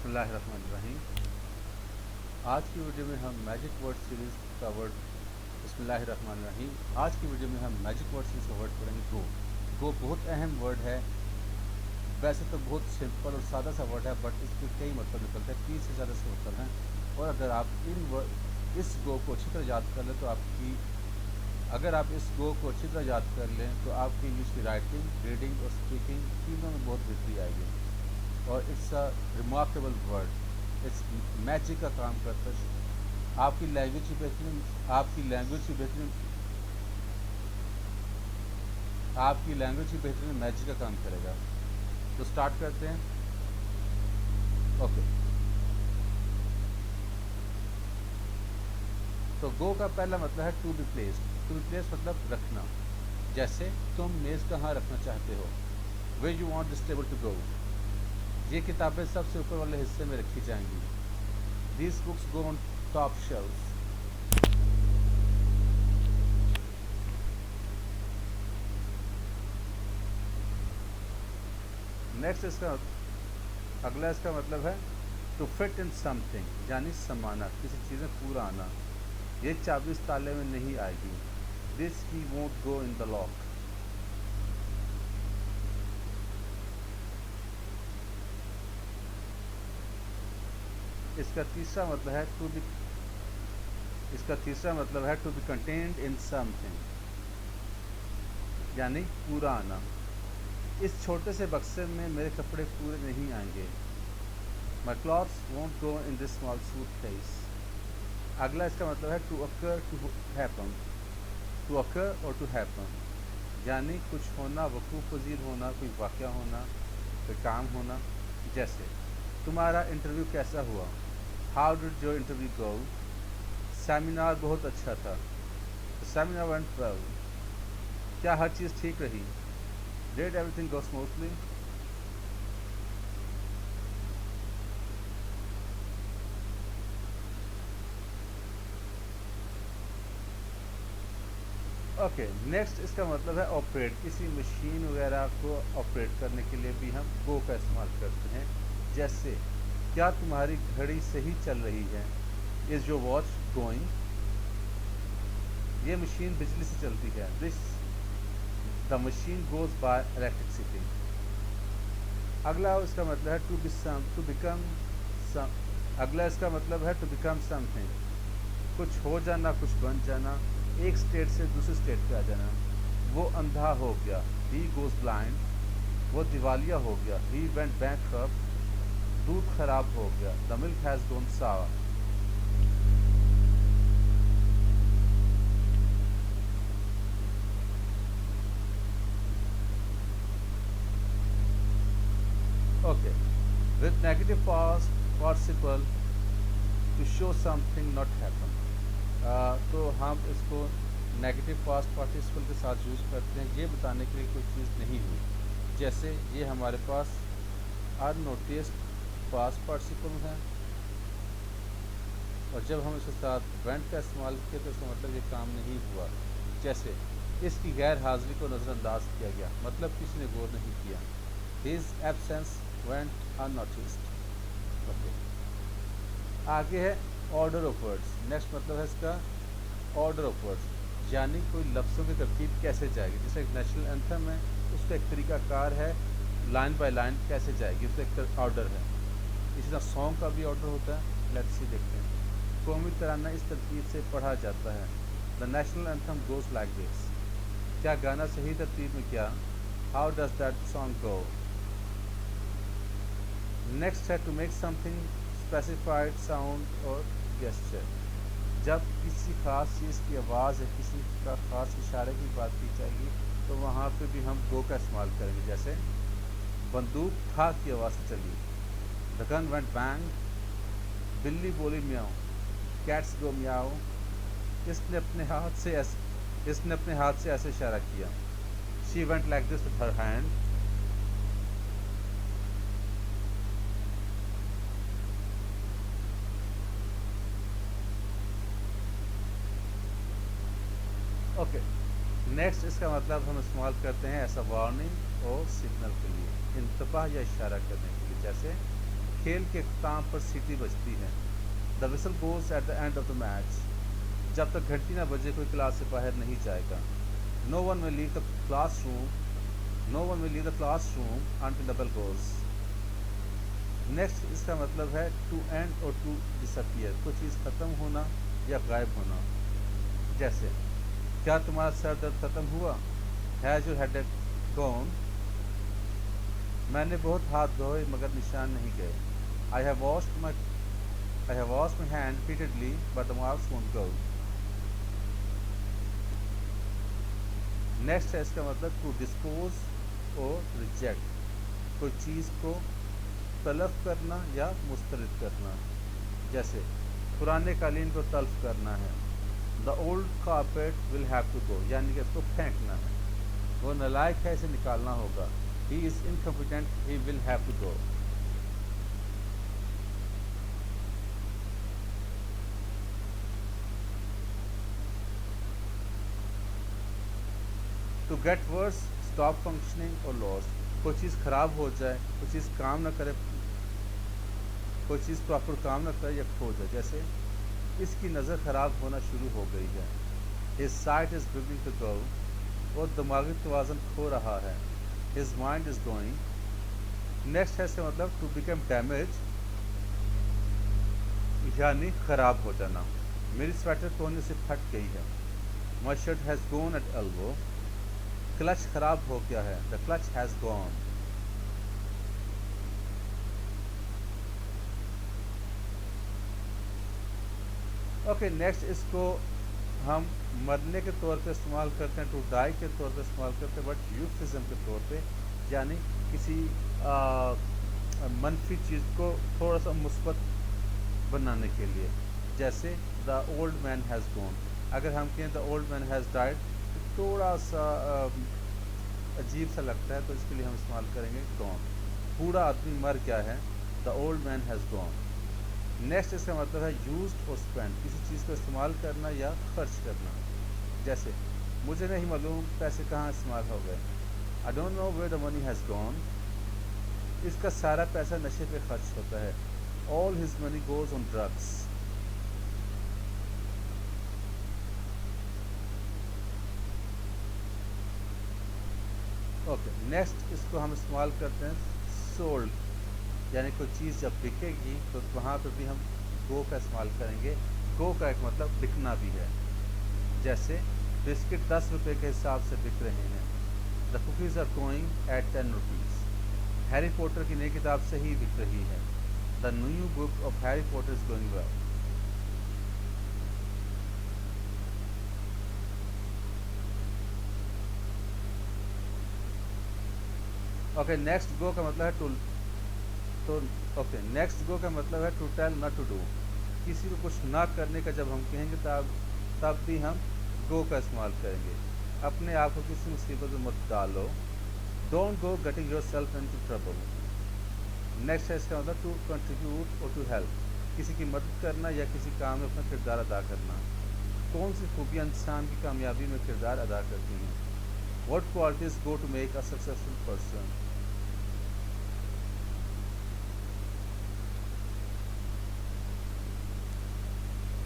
बिस्मिल्लाहिर्रहमानिर्रहीम। आज की वीडियो में हम मैजिक वर्ड सीरीज़ का वर्ड बिस्मिल्लाहिर्रहमानिर्रहीम आज की वीडियो में हम मैजिक वर्ड सीरीज़ का वर्ड पढ़ेंगे गो। गो बहुत अहम वर्ड है। वैसे तो बहुत सिंपल और सादा सा वर्ड है, बट इसके कई मतलब निकलते हैं, 30 से ज़्यादा से मतलब हैं। और अगर आप इस गो को अच्छी तरह याद कर लें तो इस गो को अच्छी तरह याद कर लें तो आपकी इंग्लिश की राइटिंग, रीडिंग और स्पीकिंग तीनों में बहुत बेहतरी आएगी। और it's a remarkable word, it's magic का काम करता है। आपकी लैंग्वेज की बेहतरीन मैजिक का काम करेगा। तो स्टार्ट करते हैं। ओके, तो गो का पहला मतलब है to be placed. To be placed मतलब रखना। जैसे तुम मेज़ कहाँ रखना चाहते हो, where you want this table to go. ये किताबें सबसे ऊपर वाले हिस्से में रखी जाएंगी। These books go on top shelves. Next अगला इसका मतलब है टू फिट इन समथिंग, यानी समाना, किसी चीज़ में पूरा आना। ये चाबी इस ताले में नहीं आएगी। This key won't go in the lock. इसका तीसरा मतलब है to be contained in something, यानी पूरा आना। इस छोटे से बक्से में मेरे कपड़े पूरे नहीं आएंगे। My clothes won't go in this small suitcase. अगला इसका मतलब है to occur, to happen. To occur और टू हैपन, यानी कुछ होना, वकूफ़ पज़ीर होना, कोई वाक़या होना, कोई काम होना। जैसे तुम्हारा इंटरव्यू कैसा हुआ, how did your interview go. Seminar बहुत अच्छा था, सेमिनार वेंट वेल। क्या हर चीज़ ठीक रही, did everything go smoothly. Okay, next इसका मतलब है ऑपरेट। किसी मशीन वगैरह को ऑपरेट करने के लिए भी हम गो का इस्तेमाल करते हैं। जैसे क्या तुम्हारी घड़ी सही चल रही है, इज़ योर वॉच गोइंग। ये मशीन बिजली से चलती है, the machine goes by electricity. अगला इसका मतलब है अगला इसका मतलब है टू बिकम समथिंग, कुछ हो जाना, कुछ बन जाना, एक स्टेट से दूसरे स्टेट पे आ जाना। वो अंधा हो गया, ही गोज ब्लाइंड। वो दिवालिया हो गया, ही वेंट बैंकरप्ट। दूध खराब हो गया, the milk has gone sour. Okay, with negative past participle to show something not happen. तो हम इसको नेगेटिव पास्ट पार्टिसिपल के साथ यूज़ करते हैं, ये बताने के लिए कोई चीज़ नहीं हुई। जैसे ये हमारे पास अननोटिस्ड पास्ट पार्टिसिपल है, और जब हम इसके साथ वेंट का इस्तेमाल किए तो इसका मतलब ये काम नहीं हुआ। जैसे इसकी गैर हाजिरी को नज़रअंदाज किया गया, मतलब किसी ने गौर नहीं किया। His absence went unnoticed. Okay, आगे है ऑर्डर ऑफ वर्ड्स। नेक्स्ट मतलब है इसका ऑर्डर ऑफ वर्ड्स, यानी कोई लफ्ज़ों की तरतीब कैसे जाएगी। जैसे एक नेशनल एंथम है, उसका एक तरीक़ाकार है, लाइन बाय लाइन कैसे जाएगी, उसका एक ऑर्डर है। इसी तरह सॉन्ग का भी ऑर्डर होता है। लेट्स सी, देखते हैं। कौमी तराना इस तरतीब से पढ़ा जाता है, the national anthem goes like this. क्या गाना सही तरतीब में क्या, how does that song go. Next है to make something specified sound और गेस्चर। जब किसी ख़ास चीज़ की आवाज़ या किसी का ख़ास इशारे की बात की जाएगी तो वहाँ पे भी हम गो का इस्तेमाल करेंगे। जैसे बंदूक था की आवाज़ से चली, द गन वेंट बैंग। बिल्ली बोली म्याऊं, कैट्स गो म्याओ। इसने अपने हाथ से ऐसे इशारा किया, she went like this with her hand. Okay, next इसका मतलब हम इस्तेमाल करते हैं ऐसा वार्निंग और सिग्नल के लिए, इंतबाह या इशारा करने के लिए। जैसे کھیل کے اختتام پر سیٹی بجتی ہے. The whistle goes at the end of the match. جب تک گھنٹی نہ بجے کوئی کلاس سے باہر نہیں جائے گا. نو one will leave the classroom. No one will leave the classroom until the bell goes. Next اس کا مطلب ہے ٹو اینڈ اور ٹو ڈسپیئر. کوئی چیز ختم ہونا یا غائب ہونا. جیسے کیا تمہارا سر درد ختم ہوا؟ Has your head gone? میں نے بہت ہاتھ دھوئے مگر نشان نہیں گئے. I have washed my hand repeatedly but the marks won't go. Next ہے اس کا مطلب ٹو ڈسپوز اور ریجیکٹ. کوئی چیز کو تلف کرنا یا مسترد کرنا. جیسے پرانے قالین کو تلف کرنا ہے. The old carpet will have to go, یعنی کہ اس کو پھینکنا ہے. وہ نالائق ہے، اسے نکالنا ہوگا. He is incompetent, he will have to go. To get worse, stop functioning اور لاسٹ. کوئی چیز خراب ہو جائے، کوئی چیز کام نہ کرے، کوئی چیز پراپر کام نہ کرے یا کھو جائے. جیسے اس کی نظر خراب ہونا شروع ہو گئی ہے. His sight is beginning to go. وہ دماغی توازن کھو رہا ہے. His mind is going. Next ہے اس کا مطلب ٹو بیکم ڈیمیج، یعنی خراب ہو جانا. میری سویٹر کونے سے پھٹ گئی ہے. My shirt has gone at elbow. Clutch خراب ہو گیا ہے. The clutch has gone. Okay next اس کو ہم مرنے کے طور پہ استعمال کرتے ہیں، ٹو ڈائی کے طور پہ استعمال کرتے ہیں، بٹ یوفزم کے طور پہ، یعنی کسی منفی چیز کو تھوڑا سا مثبت بنانے کے لیے. جیسے the old man has gone. اگر ہم کہیں the old man has died تو تھوڑا سا عجیب سا لگتا ہے، تو اس کے لیے ہم استعمال کریں گے گون. بوڑھا آدمی مر گیا ہے. The old man has gone. Next اس کا مطلب ہے یوزڈ اور اسپینڈ. کسی چیز کو استعمال کرنا یا خرچ کرنا. جیسے مجھے نہیں معلوم پیسے کہاں استعمال ہو گئے. I don't know where the money has gone. اس کا سارا پیسہ نشے پہ خرچ ہوتا ہے. All his money goes on drugs. Okay next اس کو ہم استعمال کرتے ہیں سولڈ، یعنی کوئی چیز جب بکے گی تو وہاں پہ بھی ہم گو کا استعمال کریں گے. گو کا ایک مطلب بکنا بھی ہے. جیسے بسکٹ 10 روپے کے حساب سے بک رہے ہیں. The cookies are going at 10 rupees. Harry Potter کی نئی کتاب صحیح بک رہی ہے. The new book of Harry Potter is going well. Okay next go کا مطلب ہے اوکے نیکسٹ گو کا مطلب ہے to tell not to do. کسی کو کچھ نہ کرنے کا جب ہم کہیں گے تب بھی ہم گو کا استعمال کریں گے. اپنے آپ کو کسی مصیبت میں مت ڈالو. Don't go getting yourself into trouble. Next ہے اس کا مطلب ٹو کنٹریبیوٹ اور ٹو ہیلپ. کسی کی مدد کرنا یا کسی کام میں اپنا کردار ادا کرنا. کون سی خوبیاں انسان کی کامیابی میں کردار ادا کرتی ہیں؟ What qualities go to make a successful person.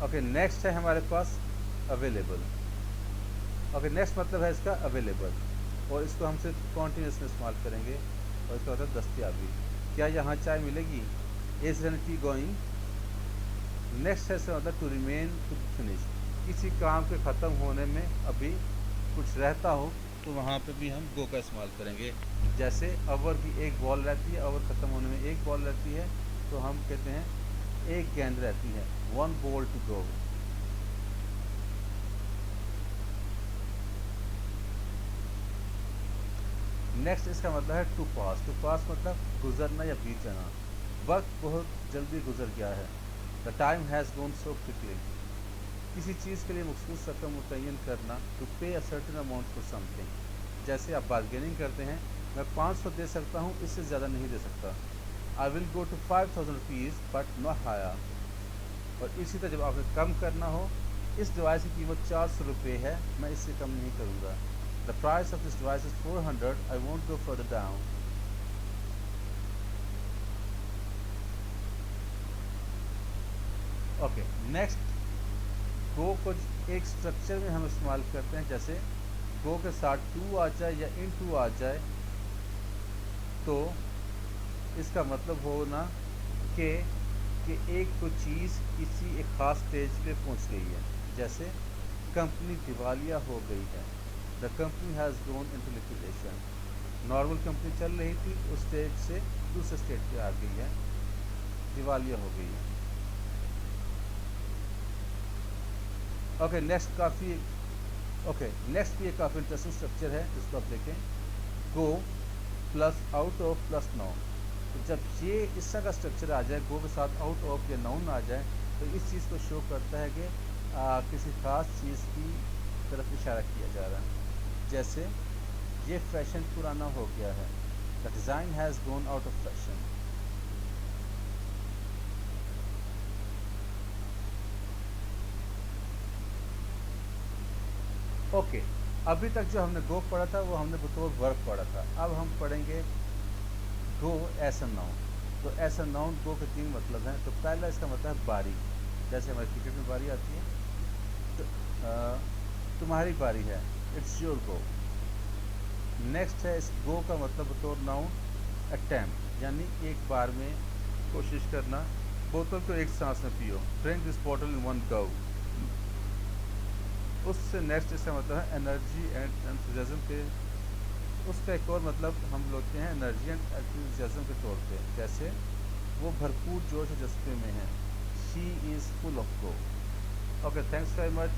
Okay next ہے ہمارے پاس اویلیبل. اوکے نیکسٹ مطلب ہے اس کا اویلیبل، اور اس کو ہم صرف کنٹینیوس میں استعمال کریں گے. اور اس کا مطلب دستیابی. کیا یہاں چائے ملے گی؟ Is an T going. Next ہے اس کا مطلب ٹو ریمین ٹو فنش. کسی کام کے ختم ہونے میں ابھی کچھ رہتا ہو تو وہاں پہ بھی ہم گو کا استعمال کریں گے. جیسے اوور کی ایک بال رہتی ہے، اوور ختم ہونے میں ایک بال رہتی ہے، تو ہم کہتے ہیں ایک گیند رہتی ہے، one ball to go. Next اس کا مطلب ہے ٹو پاس. ٹو پاس مطلب گزرنا یا بیت جانا. وقت بہت جلدی گزر گیا ہے. The time has gone so quickly. کسی چیز کے لیے مخصوص رقم متعین کرنا. To pay a certain amount for something. جیسے آپ بارگیننگ کرتے ہیں، میں 500 دے سکتا ہوں، اس سے زیادہ نہیں دے سکتا. I will go to 5000 rupees but not higher. اور اسی طرح جب آپ نے کم کرنا ہو، اس ڈیوائس کی قیمت 400 روپے ہے، میں اس سے کم نہیں کروں گا. The price of this device is 400. I won't go further down. Next, go को एक स्ट्रक्चर में हम इस्तेमाल करते हैं, जैसे गो के साथ टू आ जाए या इन टू आ जाए तो इसका मतलब होना कि एक कोई चीज़ किसी एक ख़ास स्टेज पे पहुंच गई है। जैसे कंपनी दिवालिया हो गई है, the company has gone into liquidation. Normal company चल रही थी, उस स्टेज से दूसरे स्टेज पे आ गई है, दिवालिया हो गई है। ओके नेक्स्ट भी एक काफ़ी इंटरेस्टिंग स्ट्रक्चर है, इसको आप देखें। Go plus out of plus noun. तो जब ये इस तरह का स्ट्रक्चर आ जाए, गो के साथ आउट ऑफ या नाउन आ जाए, तो इस चीज़ को शो करता है कि किसी ख़ास चीज़ की तरफ इशारा किया जा रहा है। जैसे ये फैशन पुराना हो गया है, the design has gone out of fashion. Okay, अभी तक जो हमने गो पढ़ा था वो हमने बतौर वर्ब पढ़ा था। अब हम पढ़ेंगे गो एज अ नाउन। तो एज अ नाउन गो के तीन मतलब हैं। तो पहला इसका मतलब है बारी, जैसे हमारी क्रिकेट में बारी आती है, तो तुम्हारी बारी है, इट्स योर गो। नेक्स्ट है इस गो का मतलब बतौर नाउन अटेम्प्ट, यानी एक बार में कोशिश करना। बोतल को एक सांस में पियो, drink this bottle in one go. उससे नेक्स्ट इसका मतलब है एनर्जी एंड एंथुसियाज्म के। उसका एक और मतलब हम लेते हैं एनर्जी एंड एंथुसियाज्म के तौर पे, जैसे वो भरपूर जोश और जज्बे में है, she is full of go. Okay, thanks very much.